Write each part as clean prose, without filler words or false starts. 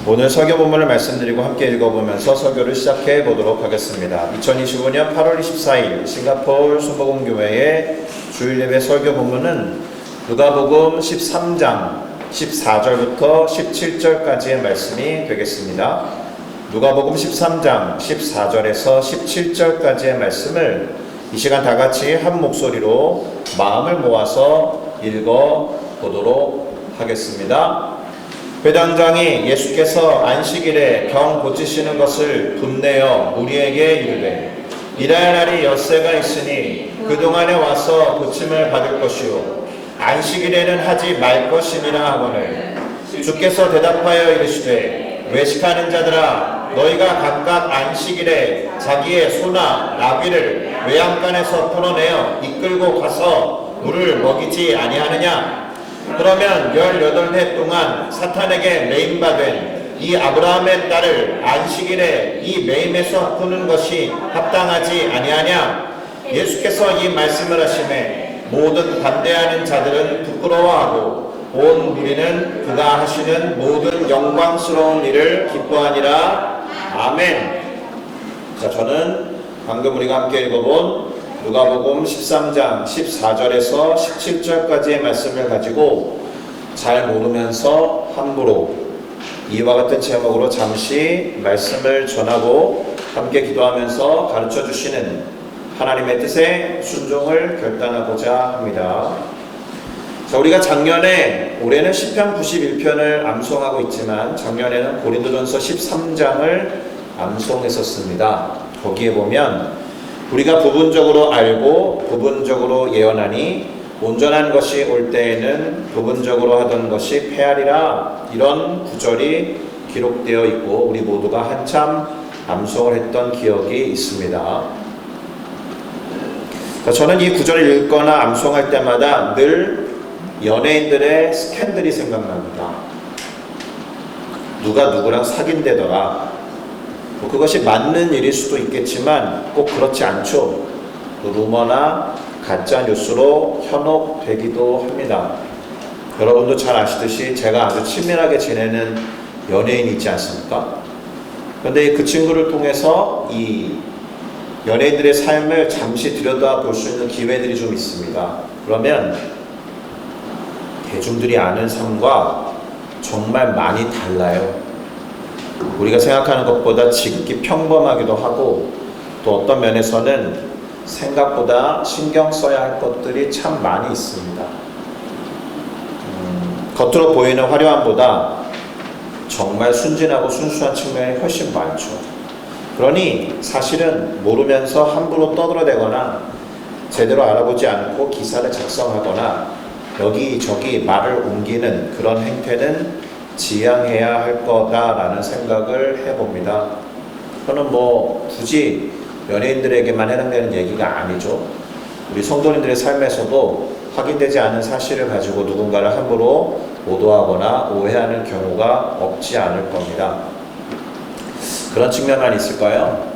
오늘 설교 본문을 말씀드리고 함께 읽어보면서 설교를 시작해 보도록 하겠습니다. 2025년 8월 24일 싱가포르 순복음교회의 주일예배 설교 본문은 누가복음 13장 14절부터 17절까지의 말씀이 되겠습니다. 누가복음 13장 14절에서 17절까지의 말씀을 이 시간 다 같이 한 목소리로 마음을 모아서 읽어 보도록 하겠습니다. 회당장이 예수께서 안식일에 병 고치시는 것을 분내어 무리에게 이르되 일할 날이 엿새가 있으니 그동안에 와서 고침을 받을 것이요 안식일에는 하지 말 것이니라 하거늘 주께서 대답하여 이르시되 외식하는 자들아 너희가 각각 안식일에 자기의 소나 나귀를 외양간에서 풀어내어 이끌고 가서 물을 먹이지 아니하느냐. 그러면 18해 동안 사탄에게 매임받은 이 아브라함의 딸을 안식일에 이 매임에서 푸는 것이 합당하지 아니하냐. 예수께서 이 말씀을 하시매 모든 반대하는 자들은 부끄러워하고 온 무리는 그가 하시는 모든 영광스러운 일을 기뻐하니라. 아멘. 자, 저는 방금 우리가 함께 읽어본 누가복음 13장 14절에서 17절까지의 말씀을 가지고 잘 모르면서 함부로 이와 같은 제목으로 잠시 말씀을 전하고 함께 기도하면서 가르쳐 주시는 하나님의 뜻에 순종을 결단하고자 합니다. 자, 우리가 작년에 올해는 시편 91편을 암송하고 있지만 작년에는 고린도전서 13장을 암송했었습니다. 거기에 보면 우리가 부분적으로 알고 부분적으로 예언하니 온전한 것이 올 때에는 부분적으로 하던 것이 패하리라, 이런 구절이 기록되어 있고 우리 모두가 한참 암송을 했던 기억이 있습니다. 저는 이 구절을 읽거나 암송할 때마다 늘 연예인들의 스캔들이 생각납니다. 누가 누구랑 사귄대더라. 그것이 맞는 일일 수도 있겠지만 꼭 그렇지 않죠. 루머나 가짜 뉴스로 현혹되기도 합니다. 여러분도 잘 아시듯이 제가 아주 친밀하게 지내는 연예인이 있지 않습니까? 그런데 그 친구를 통해서 이 연예인들의 삶을 잠시 들여다볼 수 있는 기회들이 좀 있습니다. 그러면 대중들이 아는 삶과 정말 많이 달라요. 우리가 생각하는 것보다 지극히 평범하기도 하고 또 어떤 면에서는 생각보다 신경 써야 할 것들이 참 많이 있습니다. 겉으로 보이는 화려함보다 정말 순진하고 순수한 측면이 훨씬 많죠. 그러니 사실은 모르면서 함부로 떠들어대거나 제대로 알아보지 않고 기사를 작성하거나 여기저기 말을 옮기는 그런 행태는 지양해야 할 거다라는 생각을 해봅니다. 저는 굳이 연예인들에게만 해당되는 얘기가 아니죠. 우리 성도님들의 삶에서도 확인되지 않은 사실을 가지고 누군가를 함부로 오도하거나 오해하는 경우가 없지 않을 겁니다. 그런 측면만 있을까요?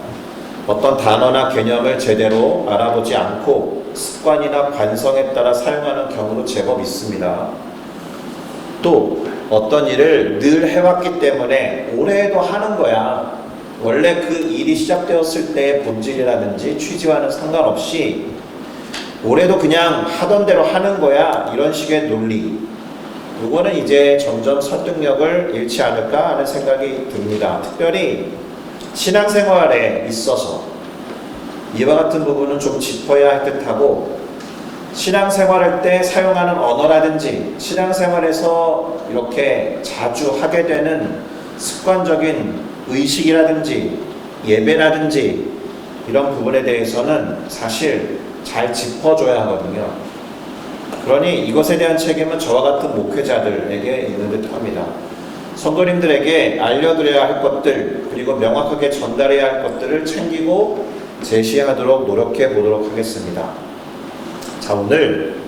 어떤 단어나 개념을 제대로 알아보지 않고 습관이나 관성에 따라 사용하는 경우도 제법 있습니다. 또 어떤 일을 늘 해왔기 때문에 올해도 하는 거야. 원래 그 일이 시작되었을 때의 본질이라든지 취지와는 상관없이 올해도 그냥 하던 대로 하는 거야. 이런 식의 논리. 이거는 이제 점점 설득력을 잃지 않을까 하는 생각이 듭니다. 특별히 신앙생활에 있어서 이와 같은 부분은 좀 짚어야 할 듯하고 신앙생활할 때 사용하는 언어라든지 신앙생활에서 이렇게 자주 하게 되는 습관적인 의식이라든지 예배라든지 이런 부분에 대해서는 사실 잘 짚어줘야 하거든요. 그러니 이것에 대한 책임은 저와 같은 목회자들에게 있는 듯합니다. 성도님들에게 알려드려야 할 것들 그리고 명확하게 전달해야 할 것들을 챙기고 제시하도록 노력해 보도록 하겠습니다. 자, 오늘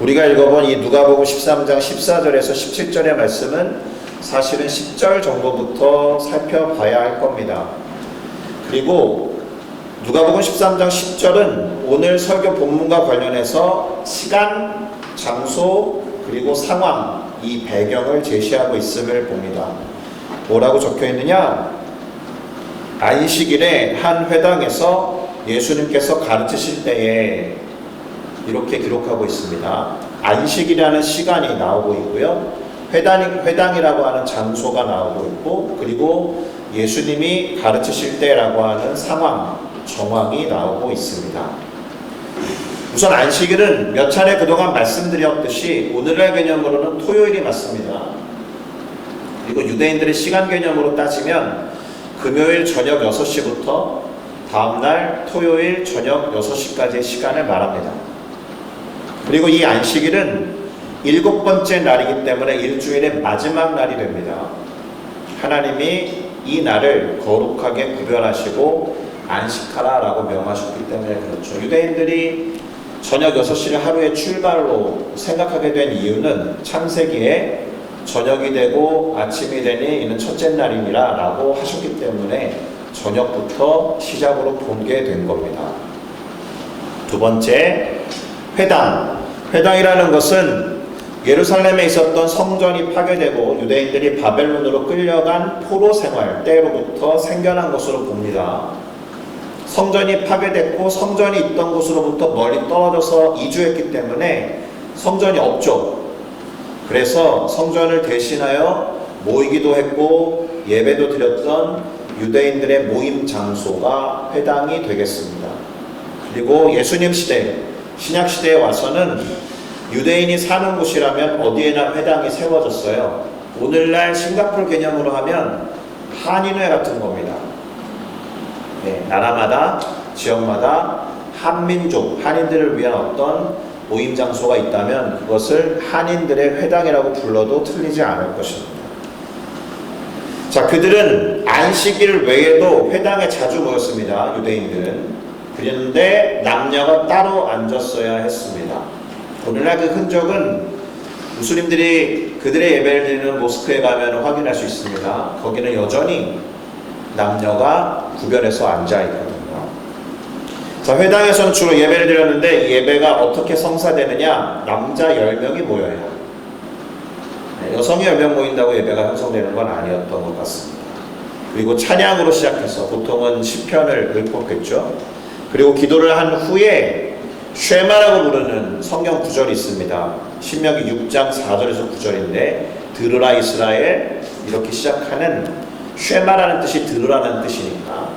우리가 읽어본 이 누가복음 13장 14절에서 17절의 말씀은 사실은 10절 정도부터 살펴봐야 할 겁니다. 그리고 누가복음 13장 10절은 오늘 설교 본문과 관련해서 시간, 장소, 그리고 상황, 이 배경을 제시하고 있음을 봅니다. 뭐라고 적혀 있느냐? 안식일에 한 회당에서 예수님께서 가르치실 때에 이렇게 기록하고 있습니다. 안식이라는 시간이 나오고 있고요. 회당이라고 하는 장소가 나오고 있고, 그리고 예수님이 가르치실 때라고 하는 상황, 정황이 나오고 있습니다. 우선 안식일은 몇 차례 그동안 말씀드렸듯이 오늘날 개념으로는 토요일이 맞습니다. 그리고 유대인들의 시간 개념으로 따지면 금요일 저녁 6시부터 다음날 토요일 저녁 6시까지의 시간을 말합니다. 그리고 이 안식일은 7번째 날이기 때문에 일주일의 마지막 날이 됩니다. 하나님이 이 날을 거룩하게 구별하시고 안식하라 라고 명하셨기 때문에 그렇죠. 유대인들이 저녁 6시를 하루의 출발로 생각하게 된 이유는 창세기에 저녁이 되고 아침이 되니 이는 첫째 날이니라 라고 하셨기 때문에 저녁부터 시작으로 보게 된 겁니다. 두 번째, 회당이라는 것은 예루살렘에 있었던 성전이 파괴되고 유대인들이 바벨론으로 끌려간 포로 생활 때로부터 생겨난 것으로 봅니다. 성전이 파괴됐고 성전이 있던 곳으로부터 멀리 떨어져서 이주했기 때문에 성전이 없죠. 그래서 성전을 대신하여 모이기도 했고 예배도 드렸던 유대인들의 모임 장소가 회당이 되겠습니다. 그리고 예수님 시대, 신약 시대에 와서는 유대인이 사는 곳이라면 어디에나 회당이 세워졌어요. 오늘날 싱가포르 개념으로 하면 한인회 같은 겁니다. 네, 나라마다, 지역마다 한민족, 한인들을 위한 어떤 모임 장소가 있다면 그것을 한인들의 회당이라고 불러도 틀리지 않을 것입니다. 자, 그들은 안식일 외에도 회당에 자주 모였습니다. 유대인들은. 그런데 남녀가 따로 앉았어야 했습니다. 오늘날 그 흔적은 무슬림들이 그들의 예배를 드리는 모스크에 가면 확인할 수 있습니다. 거기는 여전히 남녀가 구별해서 앉아 있거든요. 자, 회당에서는 주로 예배를 드렸는데 이 예배가 어떻게 성사되느냐? 남자 10명이 모여요. 여성이 10명 모인다고 예배가 형성되는 건 아니었던 것 같습니다. 그리고 찬양으로 시작해서 보통은 시편을 읊었겠죠. 그리고 기도를 한 후에 쉐마라고 부르는 성경 구절이 있습니다. 신명기 6장 4절에서 9절인데 들으라 이스라엘 이렇게 시작하는 쉐마라는 뜻이 들으라는 뜻이니까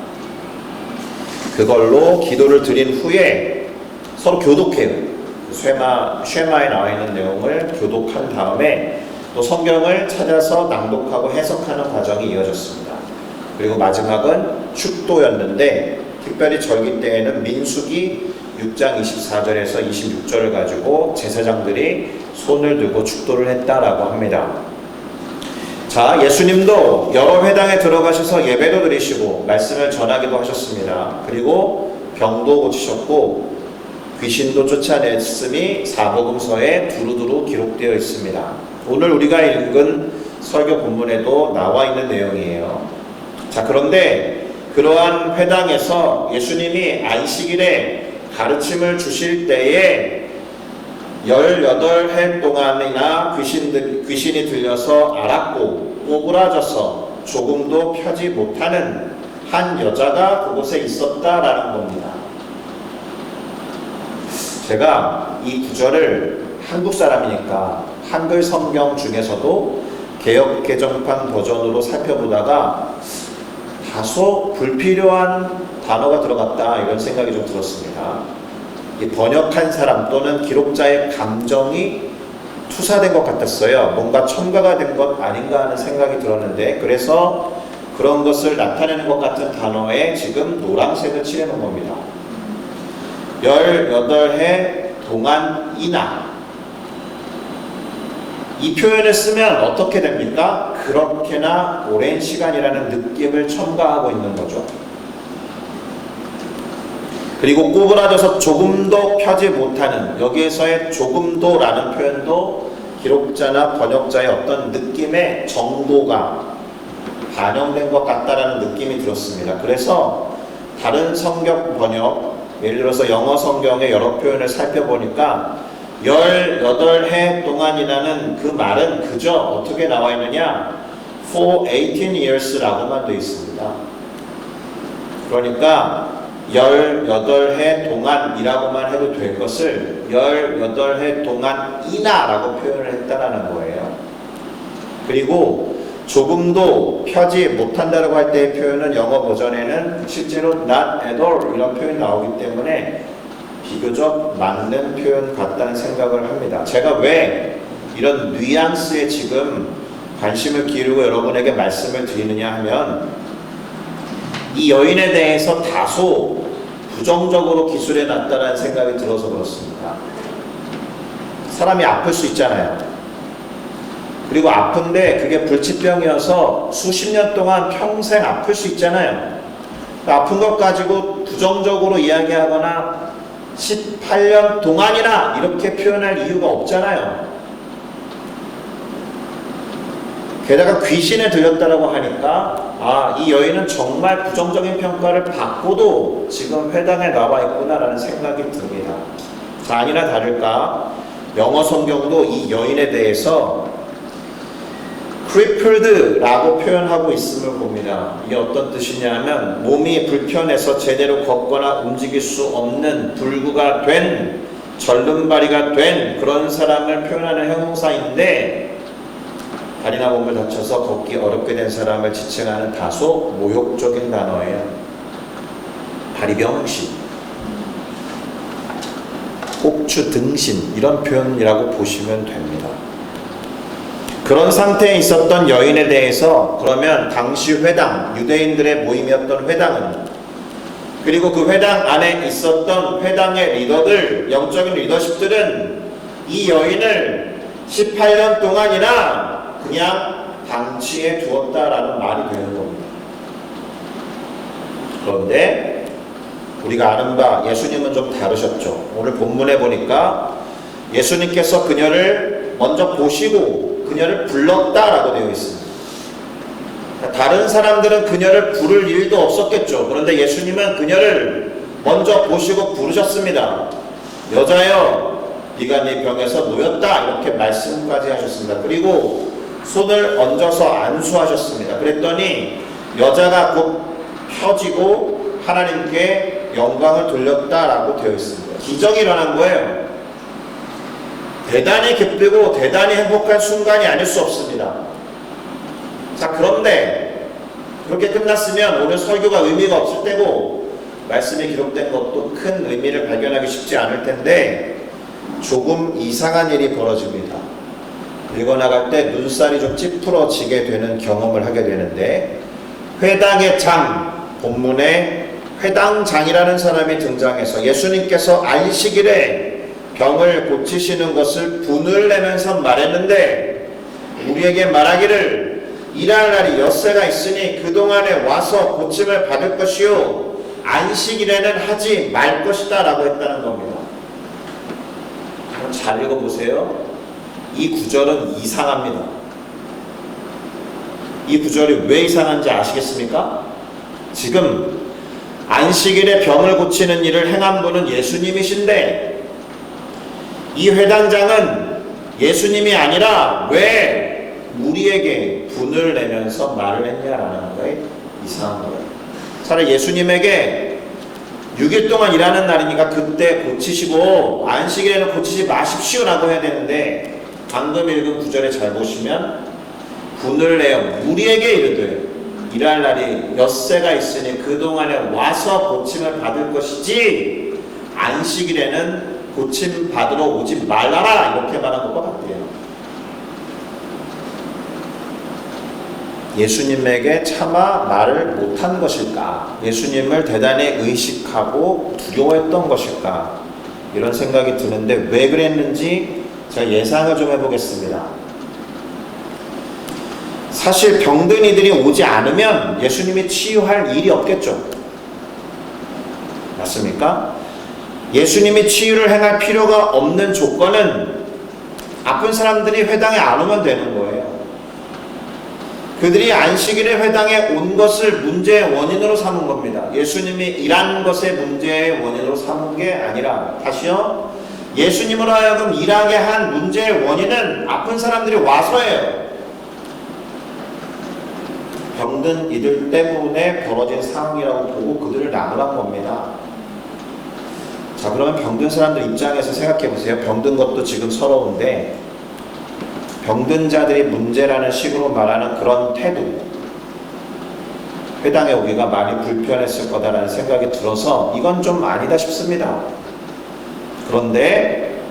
그걸로 기도를 드린 후에 서로 교독해요. 쉐마에 나와 있는 내용을 교독한 다음에 또 성경을 찾아서 낭독하고 해석하는 과정이 이어졌습니다. 그리고 마지막은 축도였는데 특별히 절기 때에는 민수기 6장 24절에서 26절을 가지고 제사장들이 손을 들고 축도를 했다라고 합니다. 자, 예수님도 여러 회당에 들어가셔서 예배도 드리시고 말씀을 전하기도 하셨습니다. 그리고 병도 고치셨고 귀신도 쫓아냈음이 사복음서에 두루두루 기록되어 있습니다. 오늘 우리가 읽은 설교 본문에도 나와 있는 내용이에요. 자, 그런데 그러한 회당에서 예수님이 안식일에 가르침을 주실 때에 18해 동안이나 귀신이 들려서 앓았고 꼬부라져서 조금도 펴지 못하는 한 여자가 그곳에 있었다라는 겁니다. 제가 이 구절을 한국 사람이니까 한글 성경 중에서도 개역 개정판 버전으로 살펴보다가 다소 불필요한 단어가 들어갔다 이런 생각이 좀 들었습니다. 번역한 사람 또는 기록자의 감정이 투사된 것 같았어요. 뭔가 첨가가 된 것 아닌가 하는 생각이 들었는데 그래서 그런 것을 나타내는 것 같은 단어에 지금 노란색을 칠해놓은 겁니다. 18해 동안이나 이 표현을 쓰면 어떻게 됩니까? 그렇게나 오랜 시간이라는 느낌을 첨가하고 있는 거죠. 그리고 꼬부라져서 조금도 펴지 못하는 여기에서의 조금도라는 표현도 기록자나 번역자의 어떤 느낌의 정도가 반영된 것 같다라는 느낌이 들었습니다. 그래서 다른 성경 번역, 예를 들어서 영어 성경의 여러 표현을 살펴보니까 18해 동안이라는 그 말은 그저 어떻게 나와 있느냐? for 18 years라고만 되어 있습니다. 그러니까 18해 동안이라고만 해도 될 것을 18해 동안이나라고 표현을 했다라는 거예요. 그리고 조금도 펴지 못한다라고 할 때의 표현은 영어 버전에는 실제로 not at all 이런 표현이 나오기 때문에 비교적 맞는 표현 같다는 생각을 합니다. 제가 왜 이런 뉘앙스에 지금 관심을 기울이고 여러분에게 말씀을 드리느냐 하면 이 여인에 대해서 다소 부정적으로 기술해 놨다는 생각이 들어서 그렇습니다. 사람이 아플 수 있잖아요. 그리고 아픈데 그게 불치병이어서 수십 년 동안 평생 아플 수 있잖아요. 아픈 것 가지고 부정적으로 이야기하거나 18년 동안이나 이렇게 표현할 이유가 없잖아요. 게다가 귀신에 들렸다라고 하니까 이 여인은 정말 부정적인 평가를 받고도 지금 회당에 나와 있구나라는 생각이 듭니다. 자, 아니나 다를까 영어 성경도 이 여인에 대해서 crippled라고 표현하고 있음을 봅니다. 이게 어떤 뜻이냐면 몸이 불편해서 제대로 걷거나 움직일 수 없는 불구가 된 절름발이가 된 그런 사람을 표현하는 형용사인데 다리나 몸을 다쳐서 걷기 어렵게 된 사람을 지칭하는 다소 모욕적인 단어예요. 다리병신, 꼭추 등신 이런 표현이라고 보시면 됩니다. 그런 상태에 있었던 여인에 대해서 그러면 당시 회당, 유대인들의 모임이었던 회당은 그리고 그 회당 안에 있었던 회당의 리더들, 영적인 리더십들은 이 여인을 18년 동안이나 그냥 방치해 두었다라는 말이 되는 겁니다. 그런데 우리가 아는 바 예수님은 좀 다르셨죠. 오늘 본문에 보니까 예수님께서 그녀를 먼저 보시고 그녀를 불렀다라고 되어 있습니다. 다른 사람들은 그녀를 부를 일도 없었겠죠. 그런데 예수님은 그녀를 먼저 보시고 부르셨습니다. 여자여, 네가 네 병에서 놓였다 이렇게 말씀까지 하셨습니다. 그리고 손을 얹어서 안수하셨습니다. 그랬더니 여자가 곧 펴지고 하나님께 영광을 돌렸다라고 되어 있습니다. 기적이 일어난 거예요. 대단히 기쁘고 대단히 행복한 순간이 아닐 수 없습니다. 자, 그런데 그렇게 끝났으면 오늘 설교가 의미가 없을 때고 말씀이 기록된 것도 큰 의미를 발견하기 쉽지 않을 텐데 조금 이상한 일이 벌어집니다. 읽어나갈 때 눈살이 좀 찌푸러지게 되는 경험을 하게 되는데 회당의 장, 본문에 회당장이라는 사람이 등장해서 예수님께서 안식일에 병을 고치시는 것을 분을 내면서 말했는데 우리에게 말하기를 일할 날이 엿새가 있으니 그동안에 와서 고침을 받을 것이요 안식일에는 하지 말 것이다 라고 했다는 겁니다. 잘 읽어보세요. 이 구절은 이상합니다. 이 구절이 왜 이상한지 아시겠습니까? 지금 안식일에 병을 고치는 일을 행한 분은 예수님이신데 이 회당장은 예수님이 아니라 왜 우리에게 분을 내면서 말을 했냐라는 거에 이상한 거예요. 차라리 예수님에게 6일 동안 일하는 날이니까 그때 고치시고 안식일에는 고치지 마십시오 라고 해야 되는데 방금 읽은 구절에 잘 보시면 분을 내어 우리에게 이르되 일할 날이 엿새가 있으니 그동안에 와서 고침을 받을 것이지 안식일에는 고침 받으러 오지 말라라 이렇게 말한 것과 같아요. 예수님에게 차마 말을 못한 것일까? 예수님을 대단히 의식하고 두려워했던 것일까? 이런 생각이 드는데 왜 그랬는지 제가 예상을 좀 해보겠습니다. 사실 병든 이들이 오지 않으면 예수님이 치유할 일이 없겠죠. 맞습니까? 예수님이 치유를 행할 필요가 없는 조건은 아픈 사람들이 회당에 안 오면 되는 거예요. 그들이 안식일에 회당에 온 것을 문제의 원인으로 삼은 겁니다. 예수님이 일한 것의 문제의 원인으로 삼은 게 아니라 다시요. 예수님으로 하여금 일하게 한 문제의 원인은 아픈 사람들이 와서예요. 병든 이들 때문에 벌어진 상황이라고 보고 그들을 나누란 겁니다. 자, 그러면 병든 사람들 입장에서 생각해 보세요. 병든 것도 지금 서러운데 병든 자들이 문제라는 식으로 말하는 그런 태도, 회당에 오기가 많이 불편했을 거다라는 생각이 들어서 이건 좀 아니다 싶습니다. 그런데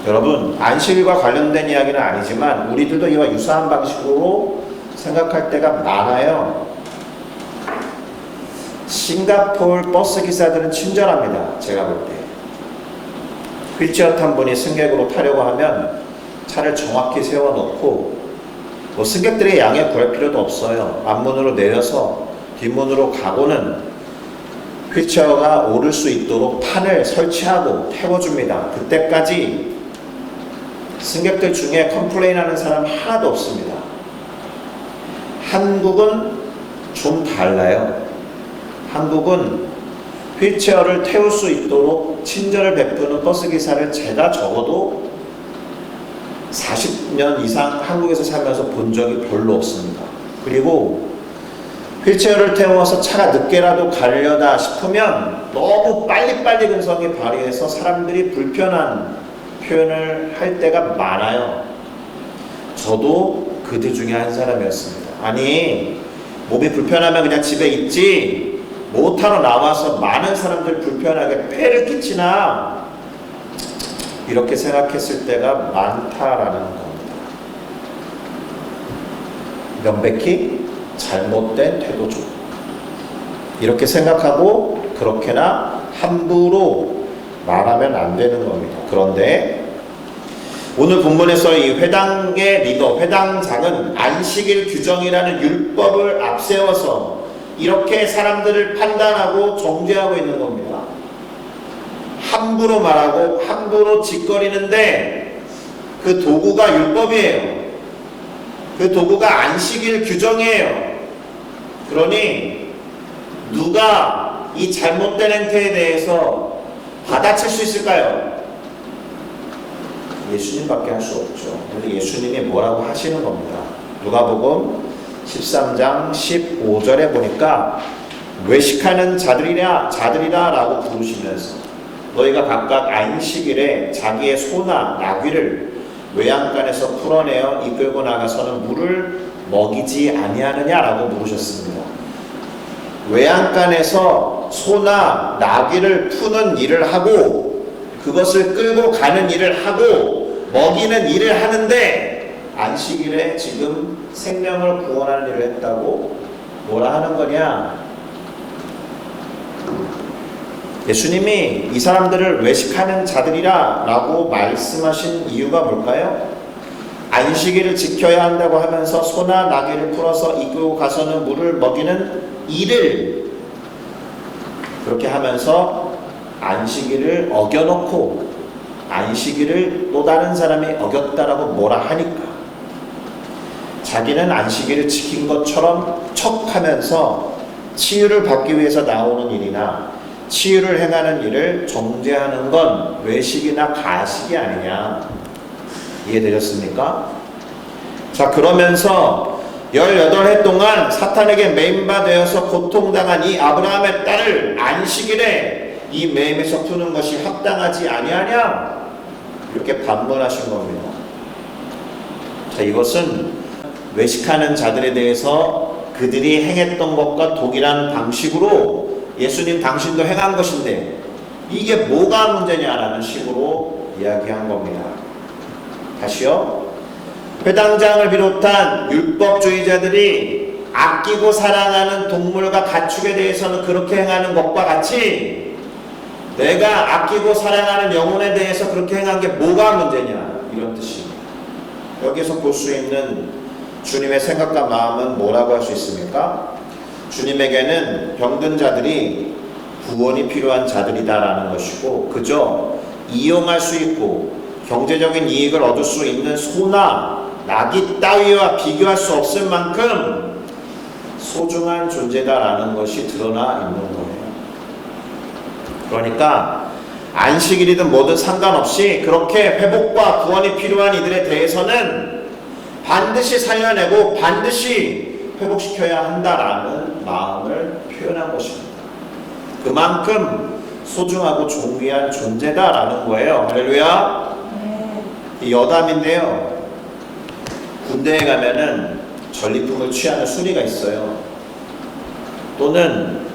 여러분, 안식일과 관련된 이야기는 아니지만 우리들도 이와 유사한 방식으로 생각할 때가 많아요. 싱가포르 버스 기사들은 친절합니다. 제가 볼 때. 휠체어 탄 분이 승객으로 타려고 하면 차를 정확히 세워놓고 뭐 승객들의 양해 구할 필요도 없어요. 앞문으로 내려서 뒷문으로 가고는 휠체어가 오를 수 있도록 판을 설치하고 태워줍니다. 그때까지 승객들 중에 컴플레인하는 사람 하나도 없습니다. 한국은 좀 달라요. 한국은 휠체어를 태울 수 있도록 친절을 베푸는 버스기사를 제가 적어도 40년 이상 한국에서 살면서 본 적이 별로 없습니다. 그리고 휠체어를 태워서 차가 늦게라도 가려다 싶으면 너무 빨리빨리 근성이 발휘해서 사람들이 불편한 표현을 할 때가 많아요. 저도 그들 중에 한 사람이었습니다. 아니, 몸이 불편하면 그냥 집에 있지 못하러 나와서 많은 사람들 불편하게 폐를 끼치나, 이렇게 생각했을 때가 많다라는 겁니다. 명백히 잘못된 태도죠. 이렇게 생각하고 그렇게나 함부로 말하면 안 되는 겁니다. 그런데 오늘 본문에서 이 회당의 리더, 회당장은 안식일 규정이라는 율법을 앞세워서 이렇게 사람들을 판단하고 정죄하고 있는 겁니다. 함부로 말하고 함부로 짓거리는데 그 도구가 율법이에요. 그 도구가 안식일 규정이에요. 그러니 누가 이 잘못된 행태에 대해서 받아칠 수 있을까요? 예수님밖에 할 수 없죠. 근데 예수님이 뭐라고 하시는 겁니다. 누가복음 13장 15절에 보니까 외식하는 자들이라 라고 부르시면서 너희가 각각 안식일에 자기의 소나 나귀를 외양간에서 풀어내어 이끌고 나가서는 물을 먹이지 아니하느냐라고 물으셨습니다. 외양간에서 소나 나귀를 푸는 일을 하고 그것을 끌고 가는 일을 하고 먹이는 일을 하는데 안식일에 지금 생명을 구원하는 일을 했다고 뭐라 하는 거냐? 예수님이 이 사람들을 외식하는 자들이라 라고 말씀하신 이유가 뭘까요? 안식일을 지켜야 한다고 하면서 소나 나귀를 풀어서 이끌고 가서는 물을 먹이는 일을 그렇게 하면서 안식일을 어겨놓고 안식일을 또 다른 사람이 어겼다라고 뭐라 하니까 자기는 안식일을 지킨 것처럼 척하면서 치유를 받기 위해서 나오는 일이나 치유를 행하는 일을 정죄하는 건 외식이나 가식이 아니냐. 이해되셨습니까? 자, 그러면서 18해 동안 사탄에게 매임바 되어서 고통당한 이 아브라함의 딸을 안식일에 이 매임에서 푸는 것이 합당하지 아니하냐? 이렇게 반문하신 겁니다. 자, 이것은 외식하는 자들에 대해서 그들이 행했던 것과 동일한 방식으로 예수님 당신도 행한 것인데 이게 뭐가 문제냐라는 식으로 이야기한 겁니다. 다시요. 회당장을 비롯한 율법주의자들이 아끼고 사랑하는 동물과 가축에 대해서는 그렇게 행하는 것과 같이 내가 아끼고 사랑하는 영혼에 대해서 그렇게 행한 게 뭐가 문제냐, 이런 뜻입니다. 여기서 볼 수 있는 주님의 생각과 마음은 뭐라고 할 수 있습니까? 주님에게는 병든 자들이 구원이 필요한 자들이다라는 것이고 그저 이용할 수 있고 경제적인 이익을 얻을 수 있는 소나 나귀 따위와 비교할 수 없을 만큼 소중한 존재다라는 것이 드러나 있는 거예요. 그러니까 안식일이든 뭐든 상관없이 그렇게 회복과 구원이 필요한 이들에 대해서는 반드시 살려내고 반드시 회복시켜야 한다라는 마음을 표현한 것입니다. 그만큼 소중하고 존귀한 존재다라는 거예요. 할렐루야. 이 여담인데요. 군대에 가면은 전리품을 취하는 순위가 있어요. 또는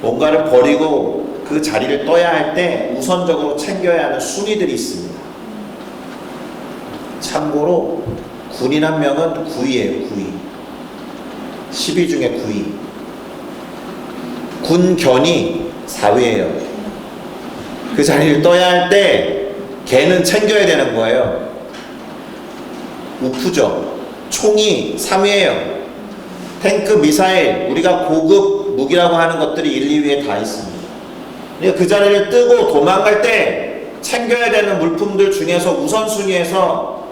뭔가를 버리고 그 자리를 떠야 할 때 우선적으로 챙겨야 하는 순위들이 있습니다. 참고로 군인 한 명은 9위예요. 9위. 10위 중에 9위. 군견이 4위예요. 그 자리를 떠야 할 때 걔는 챙겨야 되는 거예요. 우프죠. 총이 3위예요. 탱크, 미사일, 우리가 고급 무기라고 하는 것들이 1, 2위에 다 있습니다. 그러니까 그 자리를 뜨고 도망갈 때 챙겨야 되는 물품들 중에서 우선순위에서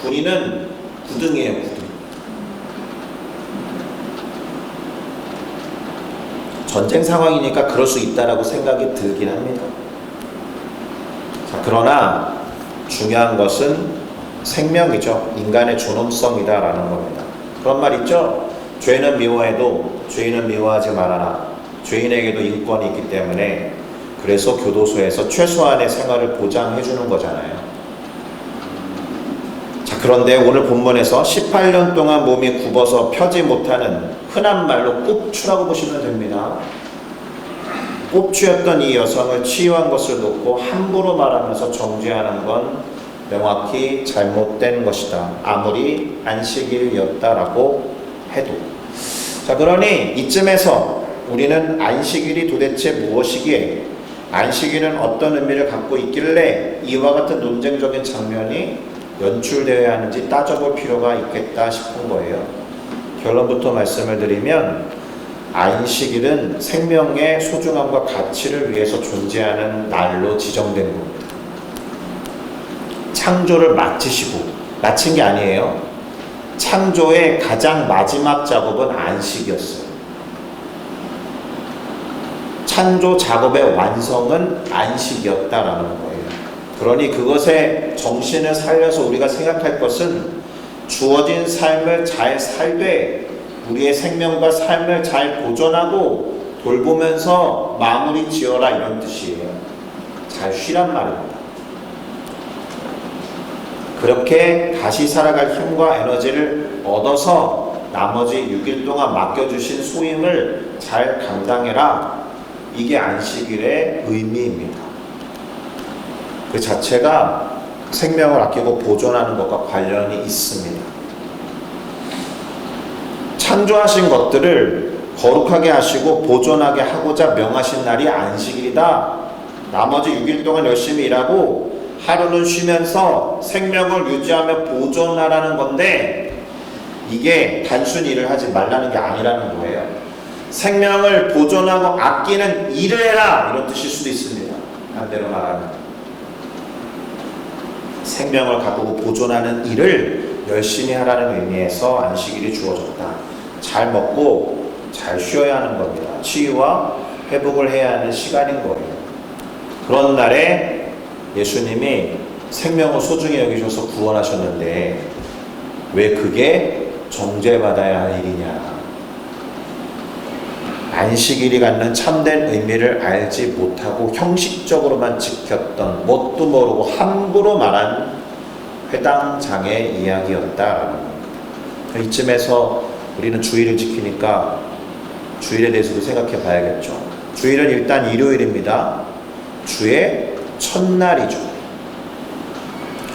군인은 9등이에요. 9등. 전쟁 상황이니까 그럴 수 있다라고 생각이 들긴 합니다. 자, 그러나 중요한 것은 생명이죠. 인간의 존엄성이다라는 겁니다. 그런 말 있죠. 죄는 미워해도 죄인은 미워하지 말아라. 죄인에게도 인권이 있기 때문에 그래서 교도소에서 최소한의 생활을 보장해 주는 거잖아요. 자, 그런데 오늘 본문에서 18년 동안 몸이 굽어서 펴지 못하는 흔한 말로 꼽추라고 보시면 됩니다. 꼽추였던 이 여성을 치유한 것을 놓고 함부로 말하면서 정죄하는 건 명확히 잘못된 것이다. 아무리 안식일이었다라고 해도. 자, 그러니 이쯤에서 우리는 안식일이 도대체 무엇이기에, 안식일은 어떤 의미를 갖고 있길래 이와 같은 논쟁적인 장면이 연출되어야 하는지 따져볼 필요가 있겠다 싶은 거예요. 결론부터 말씀을 드리면 안식일은 생명의 소중함과 가치를 위해서 존재하는 날로 지정된 겁니다. 창조를 마친 게 아니에요. 창조의 가장 마지막 작업은 안식이었어요. 창조 작업의 완성은 안식이었다라는 거예요. 그러니 그것의 정신을 살려서 우리가 생각할 것은 주어진 삶을 잘 살되 우리의 생명과 삶을 잘 보존하고 돌보면서 마무리 지어라, 이런 뜻이에요. 잘 쉬란 말입니다. 그렇게 다시 살아갈 힘과 에너지를 얻어서 나머지 6일 동안 맡겨주신 소임을 잘 감당해라. 이게 안식일의 의미입니다. 그 자체가 생명을 아끼고 보존하는 것과 관련이 있습니다. 창조하신 것들을 거룩하게 하시고 보존하게 하고자 명하신 날이 안식일이다. 나머지 6일 동안 열심히 일하고 하루는 쉬면서 생명을 유지하며 보존하라는 건데, 이게 단순히 일을 하지 말라는 게 아니라는 거예요. 생명을 보존하고 아끼는 일을 해라, 이런 뜻일 수도 있습니다. 반대로 말하면 생명을 가꾸고 보존하는 일을 열심히 하라는 의미에서 안식일이 주어졌다. 잘 먹고 잘 쉬어야 하는 겁니다. 치유와 회복을 해야 하는 시간인 거예요. 그런 날에 예수님이 생명을 소중히 여기셔서 구원하셨는데 왜 그게 정죄받아야 할 일이냐. 안식일이 갖는 참된 의미를 알지 못하고 형식적으로만 지켰던, 뭣도 모르고 함부로 말한 회당장의 이야기였다라는 겁니다. 이쯤에서 우리는 주일을 지키니까 주일에 대해서도 생각해 봐야겠죠. 주일은 일단 일요일입니다. 주의 첫날이죠.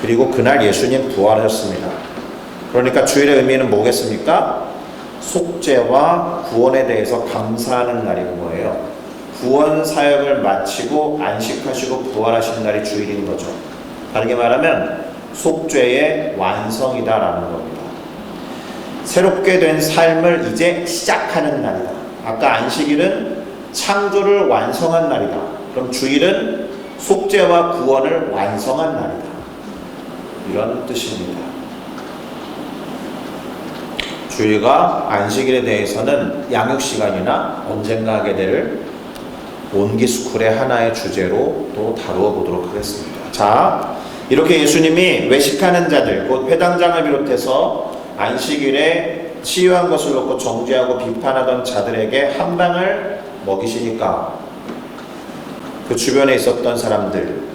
그리고 그날 예수님 부활하셨습니다. 그러니까 주일의 의미는 뭐겠습니까? 속죄와 구원에 대해서 감사하는 날인 거예요. 구원 사역을 마치고 안식하시고 부활하신 날이 주일인 거죠. 다르게 말하면 속죄의 완성이다라는 겁니다. 새롭게 된 삶을 이제 시작하는 날이다. 아까 안식일은 창조를 완성한 날이다. 그럼 주일은 속죄와 구원을 완성한 날이다. 이런 뜻입니다. 주일과 안식일에 대해서는 양육시간이나 언젠가 하게 될 온기스쿨의 하나의 주제로 또 다루어 보도록 하겠습니다. 자, 이렇게 예수님이 외식하는 자들, 곧 회당장을 비롯해서 안식일에 치유한 것을 놓고 정죄하고 비판하던 자들에게 한 방을 먹이시니까 그 주변에 있었던 사람들,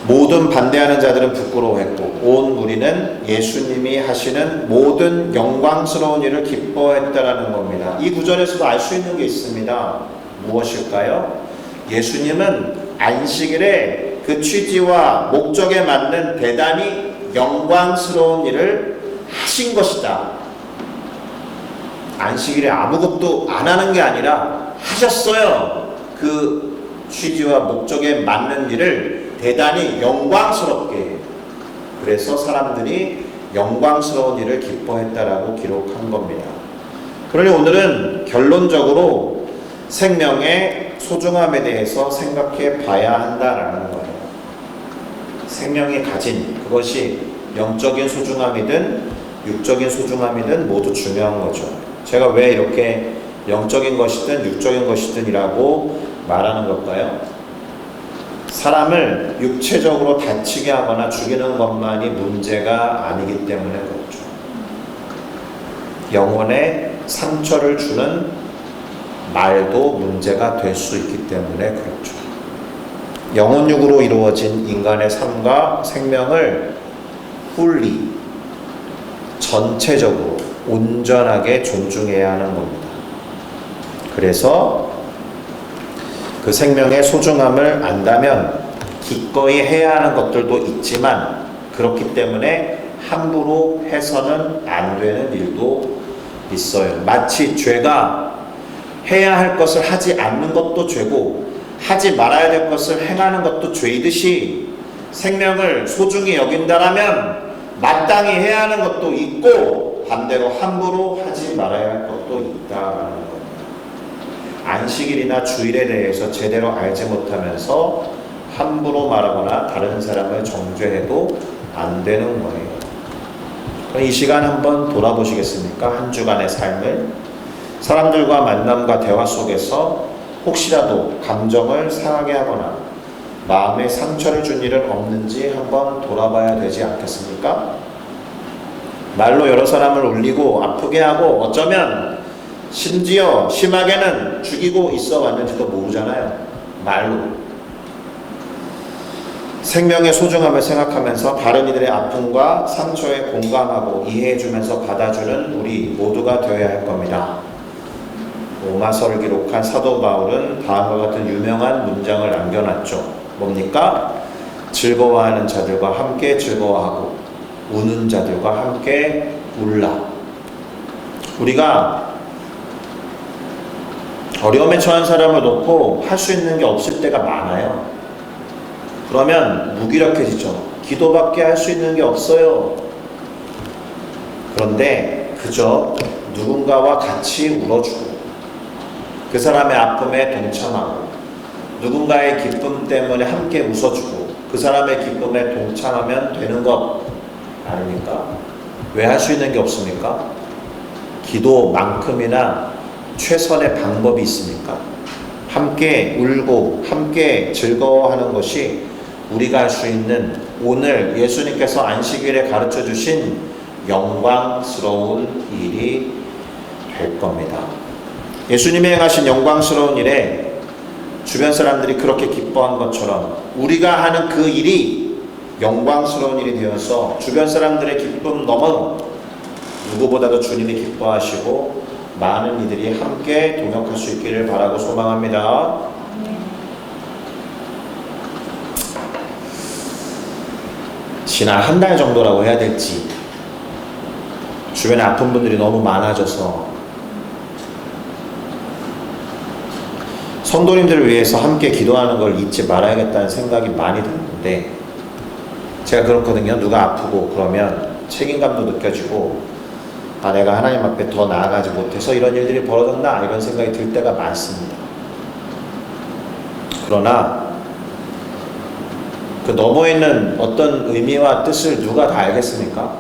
모든 반대하는 자들은 부끄러워했고 온 무리는 예수님이 하시는 모든 영광스러운 일을 기뻐했다라는 겁니다. 이 구절에서도 알 수 있는 게 있습니다. 무엇일까요? 예수님은 안식일에 그 취지와 목적에 맞는 대단히 영광스러운 일을 하신 것이다. 안식일에 아무것도 안 하는 게 아니라 하셨어요. 그 취지와 목적에 맞는 일을 대단히 영광스럽게. 그래서 사람들이 영광스러운 일을 기뻐했다라고 기록한 겁니다. 그러니 오늘은 결론적으로 생명의 소중함에 대해서 생각해 봐야 한다라는 거예요. 생명이 가진 그것이 영적인 소중함이든 육적인 소중함이든 모두 중요한 거죠. 제가 왜 이렇게 영적인 것이든 육적인 것이든 이라고 말하는 걸까요? 사람을 육체적으로 다치게 하거나 죽이는 것만이 문제가 아니기 때문에 그렇죠. 영혼에 상처를 주는 말도 문제가 될 수 있기 때문에 그렇죠. 영혼육으로 이루어진 인간의 삶과 생명을 fully, 전체적으로 온전하게 존중해야 하는 겁니다. 그래서 그 생명의 소중함을 안다면 기꺼이 해야 하는 것들도 있지만 그렇기 때문에 함부로 해서는 안 되는 일도 있어요. 마치 죄가 해야 할 것을 하지 않는 것도 죄고 하지 말아야 될 것을 행하는 것도 죄이듯이 생명을 소중히 여긴다라면 마땅히 해야 하는 것도 있고 반대로 함부로 하지 말아야 할 것도 있다라는 겁니다. 안식일이나 주일에 대해서 제대로 알지 못하면서 함부로 말하거나 다른 사람을 정죄해도 안 되는 거예요. 이 시간 한번 돌아보시겠습니까? 한 주간의 삶을 사람들과 만남과 대화 속에서 혹시라도 감정을 상하게 하거나 마음에 상처를 준 일은 없는지 한번 돌아봐야 되지 않겠습니까? 말로 여러 사람을 울리고 아프게 하고 어쩌면 심지어 심하게는 죽이고 있어 왔는지도 모르잖아요. 말로. 생명의 소중함을 생각하면서 다른 이들의 아픔과 상처에 공감하고 이해해주면서 받아주는 우리 모두가 되어야 할 겁니다. 로마서를 기록한 사도 바울은 다음과 같은 유명한 문장을 남겨놨죠. 뭡니까? 즐거워하는 자들과 함께 즐거워하고 우는 자들과 함께 울라. 우리가 어려움에 처한 사람을 놓고 할 수 있는 게 없을 때가 많아요. 그러면 무기력해지죠. 기도밖에 할 수 있는 게 없어요. 그런데 그저 누군가와 같이 울어주고 그 사람의 아픔에 동참하고 누군가의 기쁨 때문에 함께 웃어주고 그 사람의 기쁨에 동참하면 되는 것 아닙니까? 왜 할 수 있는 게 없습니까? 기도만큼이나 최선의 방법이 있습니까? 함께 울고 함께 즐거워하는 것이 우리가 할 수 있는 오늘 예수님께서 안식일에 가르쳐 주신 영광스러운 일이 될 겁니다. 예수님이 행하신 영광스러운 일에 주변 사람들이 그렇게 기뻐한 것처럼 우리가 하는 그 일이 영광스러운 일이 되어서 주변 사람들의 기쁨 넘어 누구보다도 주님이 기뻐하시고 많은 이들이 함께 동역할 수 있기를 바라고 소망합니다. 지난 한 달 정도라고 해야 될지 주변에 아픈 분들이 너무 많아져서 성도님들을 위해서 함께 기도하는 걸 잊지 말아야겠다는 생각이 많이 드는데 제가 그렇거든요. 누가 아프고 그러면 책임감도 느껴지고 내가 하나님 앞에 더 나아가지 못해서 이런 일들이 벌어졌나 이런 생각이 들 때가 많습니다. 그러나 그 너머에 있는 어떤 의미와 뜻을 누가 다 알겠습니까?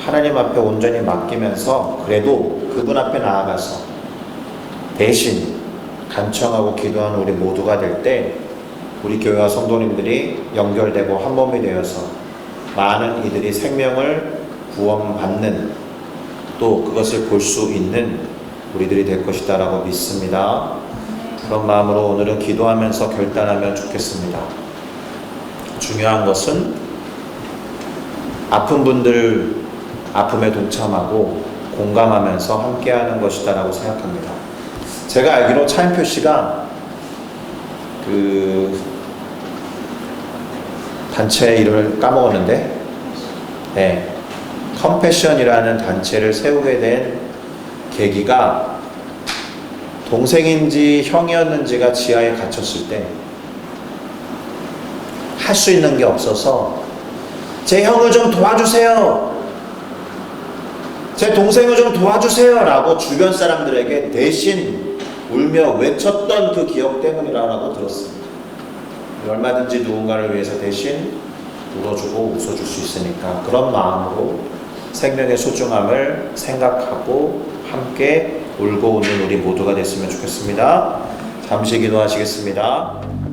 하나님 앞에 온전히 맡기면서 그래도 그분 앞에 나아가서 대신 간청하고 기도하는 우리 모두가 될 때 우리 교회와 성도님들이 연결되고 한 몸이 되어서 많은 이들이 생명을 구원받는 또 그것을 볼 수 있는 우리들이 될 것이다 라고 믿습니다. 그런 마음으로 오늘은 기도하면서 결단하면 좋겠습니다. 중요한 것은 아픈 분들 아픔에 동참하고 공감하면서 함께하는 것이다 라고 생각합니다. 제가 알기로 차인표 씨가 그 단체 이름을 까먹었는데 네, 컴패션이라는 단체를 세우게 된 계기가 동생인지 형이었는지가 지하에 갇혔을 때 할 수 있는 게 없어서 제 형을 좀 도와주세요, 제 동생을 좀 도와주세요 라고 주변 사람들에게 대신 울며 외쳤던 그 기억 때문이라고 들었습니다. 얼마든지 누군가를 위해서 대신 울어주고 웃어줄 수 있으니까 그런 마음으로 생명의 소중함을 생각하고 함께 울고 웃는 우리 모두가 됐으면 좋겠습니다. 잠시 기도하시겠습니다.